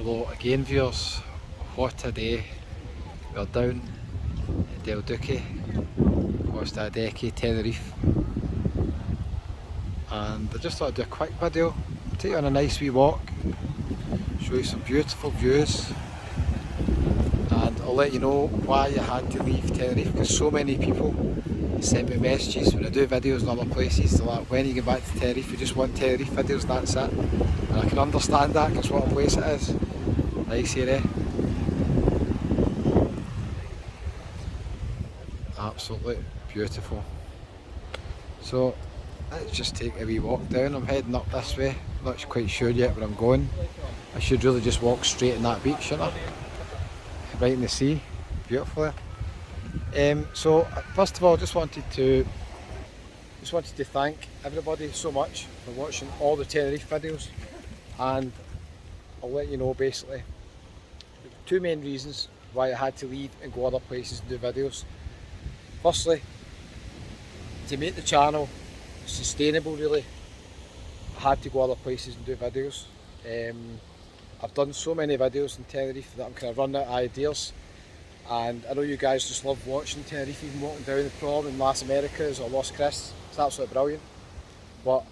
Hello again viewers, what a day. We're down at Duque, Costa, Adeje, Tenerife, and I just thought I'd do a quick video, take you on a nice wee walk, show you some beautiful views, and I'll let you know why I had to leave Tenerife, because so many people send me messages when I do videos in other places. They're like, when are you get back to Tenerife? We just want Tenerife videos and that's it. And I can understand that because what a place it is. Nice area. Absolutely beautiful. So let's just take a wee walk down. I'm heading up this way. Not quite sure yet where I'm going. I should really just walk straight in that beach, shouldn't I? Right in the sea. Beautiful there. So first of all, just wanted to thank everybody so much for watching all the Tenerife videos, and I'll let you know basically two main reasons why I had to leave and go other places and do videos. Firstly, to make the channel sustainable really, I had to go other places and do videos. I've done so many videos in Tenerife that I'm kind of running out of ideas, and I know you guys just love watching Tenerife, even walking down the prom in Las Americas or Los Cristos. It's absolutely brilliant, but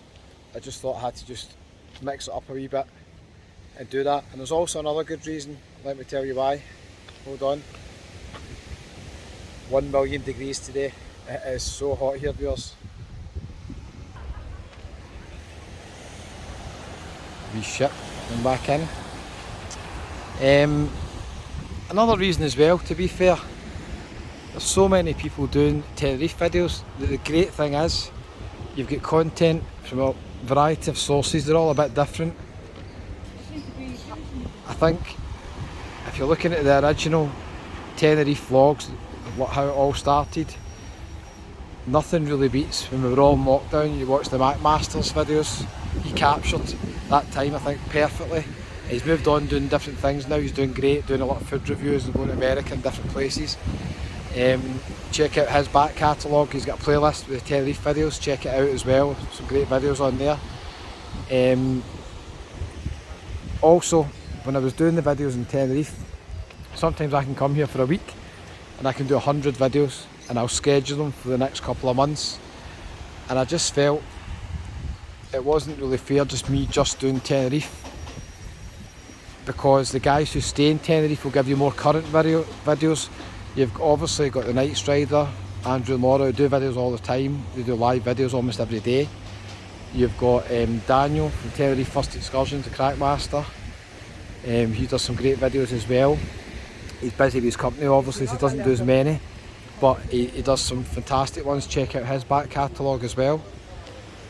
I just thought I had to just mix it up a wee bit and do that. And there's also another good reason, let me tell you why. Hold on. 1 million degrees today. It is so hot here, viewers. Wee ship and back in. Another reason as well, to be fair, there's so many people doing Tenerife videos. The great thing is, you've got content from a variety of sources. They're all a bit different. I think if you're looking at the original Tenerife vlogs, how it all started, nothing really beats when we were all in lockdown. You watch the Masters videos, he captured that time I think perfectly. He's moved on doing different things now, he's doing great, doing a lot of food reviews and going to America and different places. Check out his back catalogue, he's got a playlist with the Tenerife videos, check it out as well, some great videos on there. Also, when I was doing the videos in Tenerife, sometimes I can come here for a week and I can do 100 videos and I'll schedule them for the next couple of months, and I just felt it wasn't really fair just me just doing Tenerife, because the guys who stay in Tenerife will give you more current videos. You've obviously got the Night Strider, Andrew and Laura, who do videos all the time. They do live videos almost every day. You've got Daniel from Tenerife First Excursions, the Crackmaster. He does some great videos as well. He's busy with his company obviously, so he doesn't do as many, but he does some fantastic ones. Check out his back catalogue as well.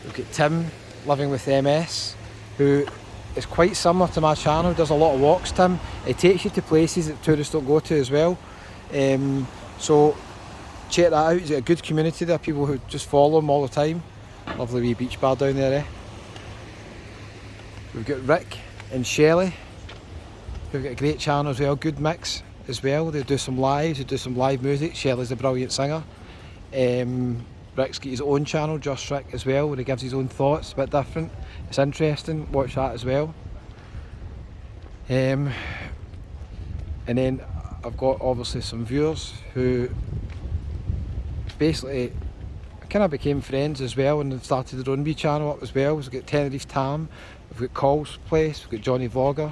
We've got Tim, Living with MS, who is quite similar to my channel. He does a lot of walks, Tim. He takes you to places that tourists don't go to as well. So check that out. He's got a good community there, people who just follow him all the time. Lovely wee beach bar down there, eh? We've got Rick and Shelley, who've got a great channel as well, good mix as well. They do some lives, they do some live music. Shelley's a brilliant singer. Rick's got his own channel, Just Rick, as well, where he gives his own thoughts, a bit different. It's interesting, watch that as well. And then I've got obviously some viewers who basically kind of became friends as well and they've started their own wee channel up as well. We've got Tenerife Tam, we've got Cole's Place, we've got Johnny Vlogger.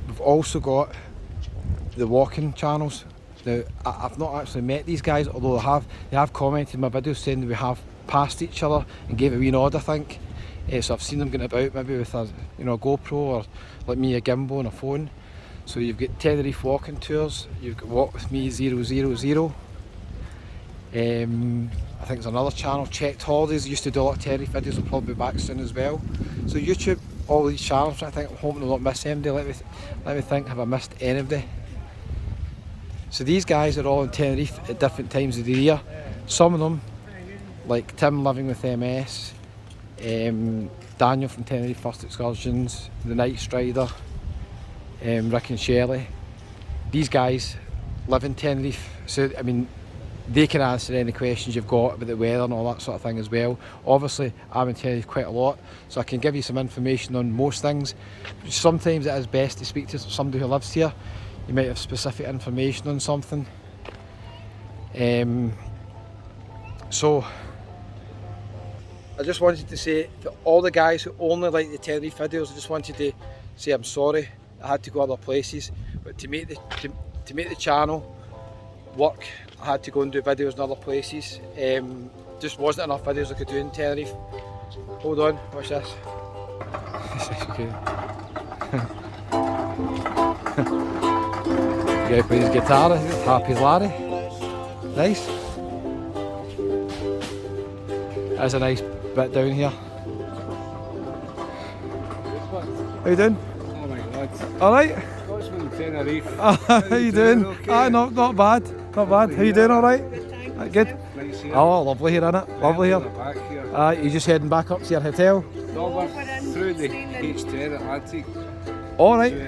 We've also got the walking channels. Now, I've not actually met these guys, although they have commented in my videos saying that we have passed each other and gave a wee nod, I think. So I've seen them getting about, maybe with a GoPro, or like me, a gimbal and a phone. So you've got Tenerife walking tours, you've got Walk With Me 000. I think there's another channel, Checked Holidays, used to do a lot of Tenerife videos, will probably be back soon as well. So YouTube, all these channels, I think, I'm hoping I'll not miss anybody. Let me think, have I missed anybody? So these guys are all in Tenerife at different times of the year. Some of them, like Tim Living with MS, Daniel from Tenerife First Excursions, the Night Strider, Rick and Shelley. These guys live in Tenerife, so I mean, they can answer any questions you've got about the weather and all that sort of thing as well. Obviously, I'm in Tenerife quite a lot, so I can give you some information on most things. Sometimes it is best to speak to somebody who lives here. You might have specific information on something. So, I just wanted to say to all the guys who only like the Tenerife videos, I just wanted to say I'm sorry I had to go other places, but to make the channel work, I had to go and do videos in other places. Just wasn't enough videos I could do in Tenerife. Hold on, watch this. Okay. Guy plays guitar, Happy Larry. Nice. That's a nice bit down here. How you doing? Oh my God. Alright? Scotsman, Tenerife. How you doing? Okay. Not bad. Not bad. How you doing? Alright? Good. Nice here. Oh, lovely here, innit? Lovely here. Back here. You just heading back up to your hotel? No, we're through the H10 Atlantic. Alright. To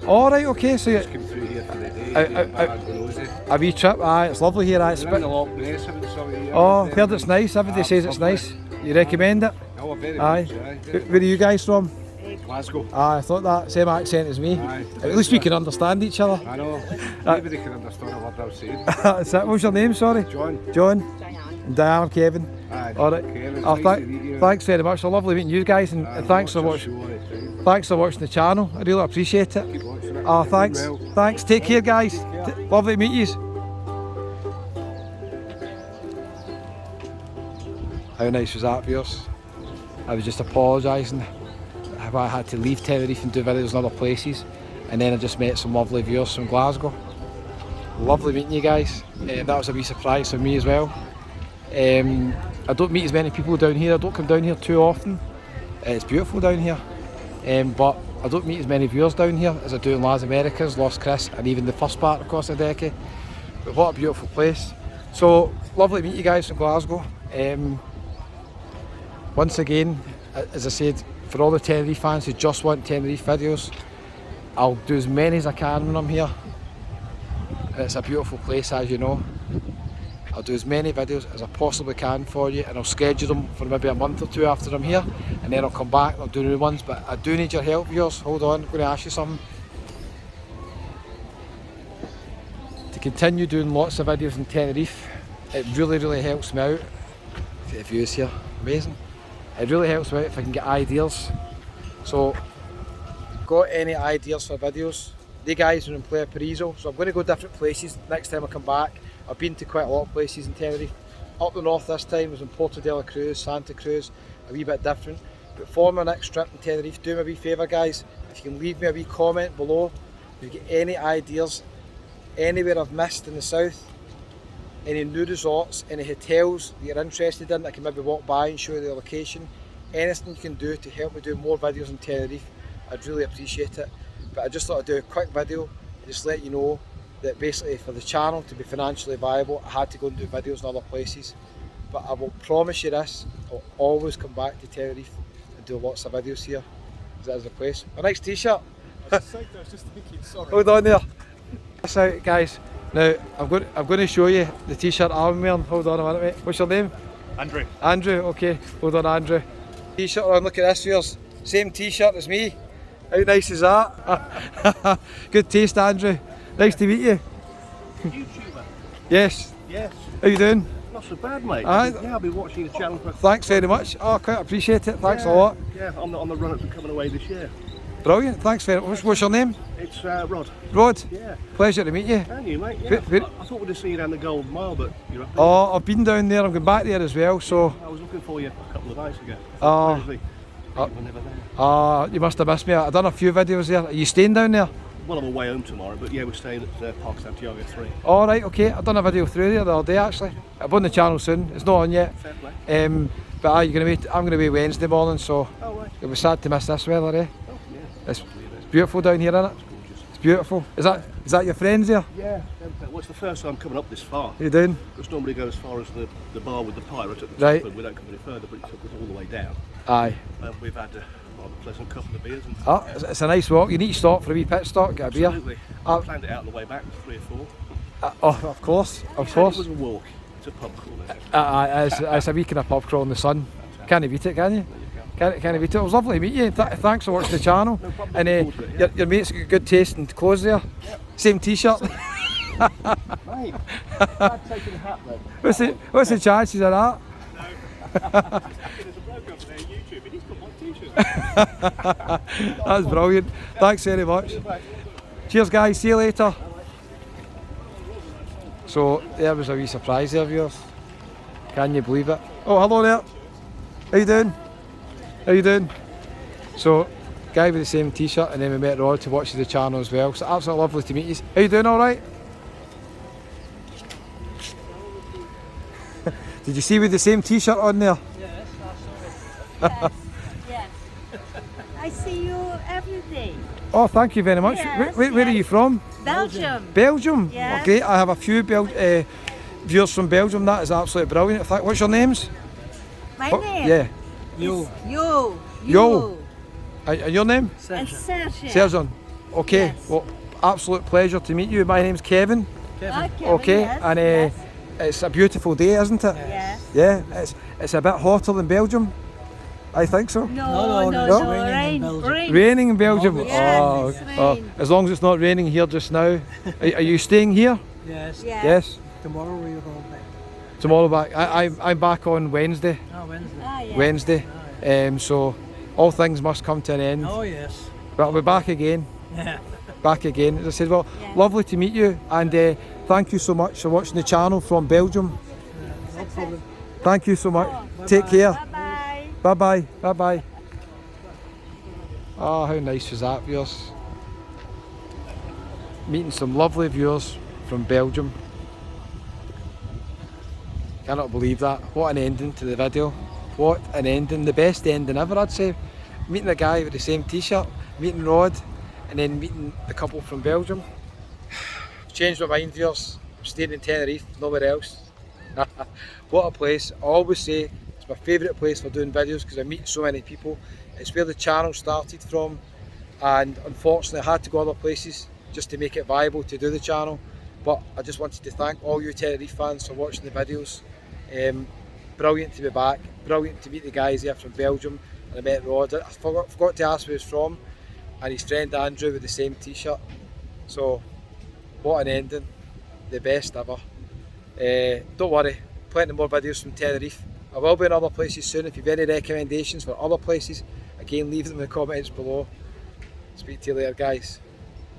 Alright, okay, so just came through here for the day. a wee trip, it's lovely here. It's We're in the Loch Ness about some of the oh, heard it's nice, everybody says it's nice. You recommend it? Oh, very Aye. much, aye. Where are you guys from? Glasgow. I thought that, same accent as me. Aye. At least we can understand each other. I know. Nobody can understand a word I'm saying. That's it. What's your name, sorry? John. John? And Diane, Kevin. Aye. Alright. Kevin, Oh, nice to meet you. thanks very much. Lovely meeting you guys, and thanks for watching. Thanks for watching the channel. I really appreciate it. Keep watching it. Oh, thanks. Well. Thanks. Take care, guys. Lovely to meet you. How nice was that, viewers? I was just apologising how I had to leave Tenerife and do videos in other places, and then I just met some lovely viewers from Glasgow. Lovely meeting you guys. That was a wee surprise for me as well. I don't meet as many people down here. I don't come down here too often. It's beautiful down here, but I don't meet as many viewers down here as I do in Las Americas, Los Chris, and even the first part of Costa Adeje. But what a beautiful place. So lovely to meet you guys from Glasgow. Once again, as I said, for all the Tenerife fans who just want Tenerife videos, I'll do as many as I can when I'm here. And it's a beautiful place, as you know. I'll do as many videos as I possibly can for you, and I'll schedule them for maybe a month or two after I'm here, and then I'll come back and I'll do new ones. But I do need your help, viewers. Hold on, I'm going to ask you something. To continue doing lots of videos in Tenerife, it really helps me out. Look at the views here, amazing. It really helps me out if I can get ideas. So, got any ideas for videos? The guys are in Playa Paraiso, so I'm going to go different places next time I come back. I've been to quite a lot of places in Tenerife. Up the north this time was in Porto de la Cruz, Santa Cruz, a wee bit different. But for my next trip in Tenerife, do me a wee favour, guys. If you can leave me a wee comment below, if you get any ideas, anywhere I've missed in the south, any new resorts, any hotels that you're interested in, I can maybe walk by and show you the location. Anything you can do to help me do more videos in Tenerife, I'd really appreciate it. But I just thought I'd do a quick video and just let you know that basically for the channel to be financially viable, I had to go and do videos in other places. But I will promise you this, I'll always come back to Tenerife and do lots of videos here, because that is the place. A nice t-shirt. I was just thinking, sorry. Hold on there. That's out, guys. Now, I'm going to show you the t-shirt I'm wearing. Hold on a minute, mate. What's your name? Andrew. Andrew, okay. Hold on, Andrew. T-shirt on, look at this, viewers. Same t-shirt as me. How nice is that? Good taste, Andrew. Nice to meet you. YouTuber? Yes. Yes. How you doing? Not so bad, mate. Aye. Yeah, I've been watching your channel for... Thanks very much. Oh, I quite appreciate it. Thanks a lot. Yeah, on the run up to coming away this year. Brilliant. Thanks very much. What's your name? It's Rod. Rod. Yeah. Pleasure to meet you. And you, mate. Yeah. Where- I thought we'd have seen you down the Gold Mile, but you're up there. Oh, I've been down there. I'm going back there as well. So, I was looking for you a couple of nights ago. Oh. Apparently, you were never there. you must have missed me. I've done a few videos there. Are you staying down there? Well, I'm away home tomorrow, but yeah, we're staying at Park Santiago 3. All right, okay. I've done a video through there the other day actually. I'm on the channel soon. It's not on yet. Fair play. But I'm going to be Wednesday morning, so Oh, right. it'll be sad to miss this weather, eh? Oh, yeah. It's beautiful down here, isn't it? Gorgeous. It's beautiful. Is that your friends there? Yeah. Well, it's the first time coming up this far. How you doing? Just normally go as far as the bar with the pirate at the Right. top, and we don't come any further, but it took us all the way down. Aye. And we've had a rather pleasant couple of beers. And Oh, it's a nice walk. You need to stop for a wee pit stop, get a beer. absolutely. Uh, I planned it out on the way back, 3 or 4. Oh, of course, of It course. was a walk. It's a pub crawl, isn't it? It's a week in a pub crawl in the sun. Can't you beat it, can you? Can't you beat it? It was lovely to meet you. Thanks for watching the channel. No problem. And Looking forward to it, yeah. your mate's got good taste in clothes there. Same t-shirt. Mate, I'd taken a hat then. What's the chances of that? There's a bloke over there, YouTube, and he's got my t-shirt. That's brilliant. Thanks very much. Cheers, guys. See you later. So there was a wee surprise there of yours. Can you believe it? Oh, hello there. How you doing? How you doing? So, guy with the same t-shirt, and then we met Rod to watch the channel as well. So absolutely lovely to meet you. How you doing? All right? Did you see with the same t-shirt on there? Yes, I saw it. Yes, yes. I see you every day. Oh, thank you very much. Yes, Where are yes. you from? Belgium. Belgium? Yes. Oh, great. I have a few viewers from Belgium. That is absolutely brilliant. What's your names? My Oh, name yeah. is Yo. Yo. And your name? And Serge. Sergeant. Okay. Yes. Well, absolute pleasure to meet you. My name's Kevin. Okay. Yes, And yes, it's a beautiful day, isn't it? yes. Yeah. It's a bit hotter than Belgium. I think so. No, no, no, it's rain, rain. Raining in Belgium. Yes, Oh, it's oh, rain. as long as it's not raining here just now. Are you staying here? Yes. Yes. Yes. Tomorrow we'll go back. Tomorrow back. I'm back on Wednesday. Oh, Wednesday. Ah, yes. Wednesday. So all things must come to an end. Oh, yes. But I'll be back again. Yeah. Back again. As I said, well, Yeah. lovely to meet you, and thank you so much for watching the channel from Belgium. No problem. Thank you so much. Take care. Bye-bye. Bye bye. Bye bye. Oh, how nice was that, viewers? Meeting some lovely viewers from Belgium. Cannot believe that. What an ending to the video. What an ending. The best ending ever, I'd say. Meeting a guy with the same t-shirt, meeting Rod, and then meeting the couple from Belgium. I've changed my mind, viewers. I'm staying in Tenerife, nowhere else. What a place. I always say it's my favourite place for doing videos because I meet so many people. It's where the channel started from, and unfortunately I had to go other places just to make it viable to do the channel. But I just wanted to thank all you Tenerife fans for watching the videos. Brilliant to be back, brilliant to meet the guys there from Belgium, and I met Rod. I forgot to ask where he's from, and his friend Andrew with the same t-shirt. So what an ending, the best ever. Don't worry, plenty more videos from Tenerife. I will be in other places soon. If you have any recommendations for other places, again leave them in the comments below. Speak to you later, guys.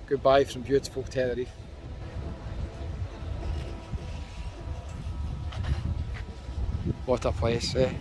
Goodbye from beautiful Tenerife. What a place, eh?